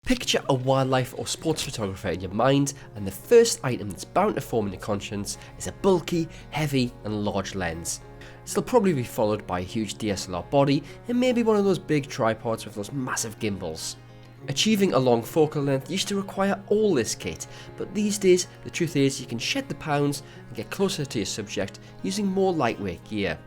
Picture a wildlife or sports photographer in your mind, and the first item that's bound to form in your conscience is a bulky, heavy and large lens. This will probably be followed by a huge DSLR body and maybe one of those big tripods with those massive gimbals. Achieving a long focal length used to require all this kit, but these days the truth is you can shed the pounds and get closer to your subject using more lightweight gear.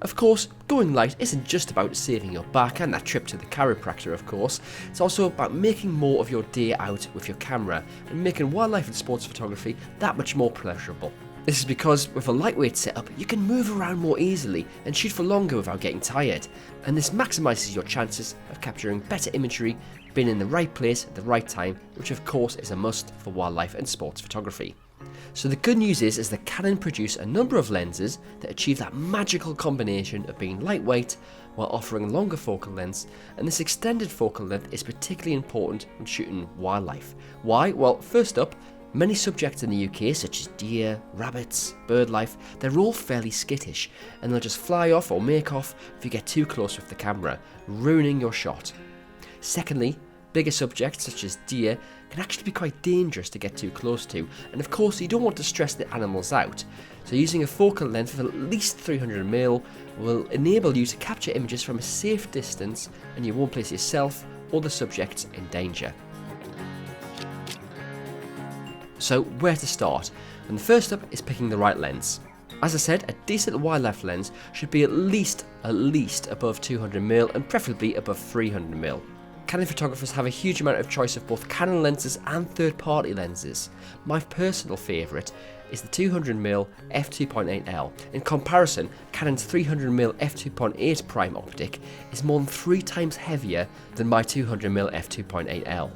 Of course, going light isn't just about saving your back and that trip to the chiropractor of course, it's also about making more of your day out with your camera and making wildlife and sports photography that much more pleasurable. This is because with a lightweight setup you can move around more easily and shoot for longer without getting tired, and this maximises your chances of capturing better imagery, being in the right place at the right time, which of course is a must for wildlife and sports photography. So the good news is that Canon produce a number of lenses that achieve that magical combination of being lightweight while offering longer focal lengths, and this extended focal length is particularly important when shooting wildlife. Why? Well, first up, many subjects in the UK such as deer, rabbits, birdlife, they're all fairly skittish and they'll just fly off or make off if you get too close with the camera, ruining your shot. Secondly, bigger subjects such as deer can actually be quite dangerous to get too close to, and of course you don't want to stress the animals out, so using a focal length of at least 300mm will enable you to capture images from a safe distance and you won't place yourself or the subjects in danger. So where to start? And the first up is picking the right lens. As I said, a decent wildlife lens should be at least above 200mm and preferably above 300mm. Canon photographers have a huge amount of choice of both Canon lenses and third-party lenses. My personal favourite is the 200mm f2.8L. In comparison, Canon's 300mm f2.8 prime optic is more than 3 times heavier than my 200mm f2.8L.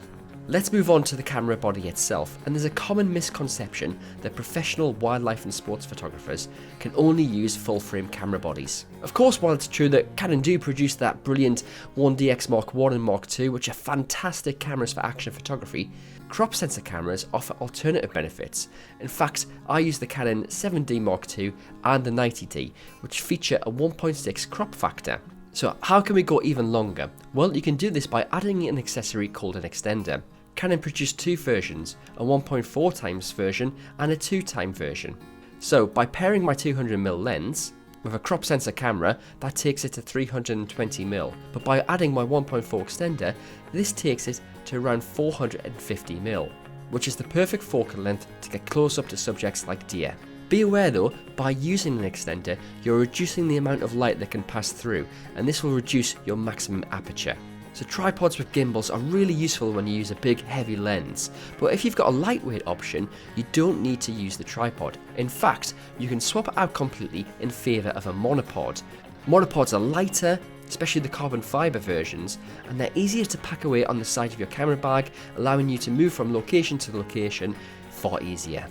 Let's move on to the camera body itself, and there's a common misconception that professional wildlife and sports photographers can only use full-frame camera bodies. Of course, while it's true that Canon do produce that brilliant 1DX Mark I and Mark II, which are fantastic cameras for action photography, crop sensor cameras offer alternative benefits. In fact, I use the Canon 7D Mark II and the 90D, which feature a 1.6 crop factor. So how can we go even longer? Well, you can do this by adding an accessory called an extender. Canon produced 2 versions, a 1.4x version and a 2x version. So by pairing my 200mm lens with a crop sensor camera, that takes it to 320mm, but by adding my 1.4 extender, this takes it to around 450mm, which is the perfect focal length to get close up to subjects like deer. Be aware though, by using an extender, you're reducing the amount of light that can pass through, and this will reduce your maximum aperture. So tripods with gimbals are really useful when you use a big heavy lens, but if you've got a lightweight option, you don't need to use the tripod. In fact, you can swap it out completely in favour of a monopod. Monopods are lighter, especially the carbon fibre versions, and they're easier to pack away on the side of your camera bag, allowing you to move from location to location far easier.